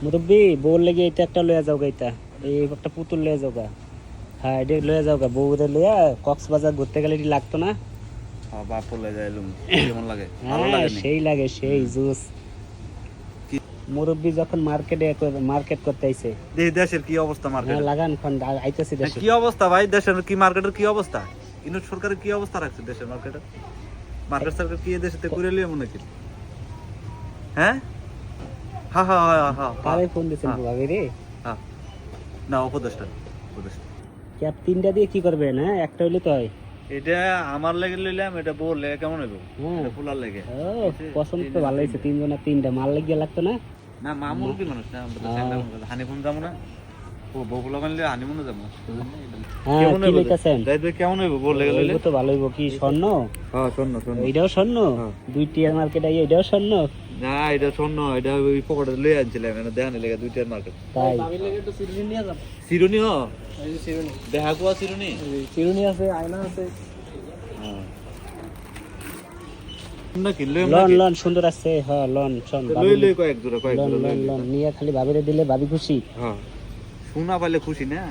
মুরব্বি বউর লেগে এটা একটা লয়ে যাও গা, এটা এই একটা পুতুল লয়ে যাও গা। হ্যাঁ এটা লয়ে যাও গা, বউরে লইয়া কক্সবাজার ঘুরতে গেলে এটি লাগতো না? হ্যাঁ বাপ বলে যাইলুম কেমন লাগে, ভালো হ্যাঁ লাগে নি? সেই লাগে, সেই জুস। কি মুরব্বি যখন মার্কেট করতে আইছে। দেশের কি অবস্থা হ্যাঁ মার্কেটে? লাগান খন আইতেছি দেশে। কি অবস্থা ভাই দেশের, কি মার্কেটের কি অবস্থা? ইউনিট সরকারের কি অবস্থা রাখছে দেশের মার্কেটে? মার্কেট সরকার কি দেশেতে ঘুরে লিয়ে মনে কি? হ্যাঁ হ্যাঁ হ্যাঁ হ্যাঁ হ্যাঁ কারে ফোন দিছেন ভাবি রে? হ্যাঁ না উপদেশটা উপদেশটা ক্যাপ তিনটা দিয়ে কি করবেন? হ্যাঁ একটা হইলে তো হয়। এটা আমার লেগে লইলাম, এটা বউর লেগে কেমন হইব? হ্যাঁ এটা ফুলার লেগে। ও পছন্দ তো ভালো হয়েছে, তিনজনের তিনটা মাল লাগিয়ে লাগতো না? না মামুর কি মানুষ না, আমরা তো হানিমুন যাবো না, ও বউ ফুলা বানলে হানিমুনে যাবো। হ্যাঁ কেমন কি হইব? লইতাছেন? যাইবে কেমন হইব বউর লেগে লইলে? হইব তো ভালো হইব। কি স্বর্ণ? হ্যাঁ স্বর্ণ স্বর্ণ। এইটাও স্বর্ণ? হ্যাঁ। দুই টিয়ার মার্কেট আই এটাও স্বর্ণ? না এটা স্বর্ণ, এটা ওই পকেটে লয়ে আনছিলাম, এটা দেখানি লেগে দুইটার মার্কেট। তাই চিরুনি হ দেখা কোয়া চিরুনি। চিরুনি আছে, আয়না আছে। হ্যাঁ না কি লই লন লন সুন্দর আছে। হ্যাঁ লন শোন লই লই কয়েক জোড়া লন লন লন নিয়ে খালি ভাবিরে দিলে ভাবি খুশি। হ্যাঁ শোনা পাইলে খুশি না।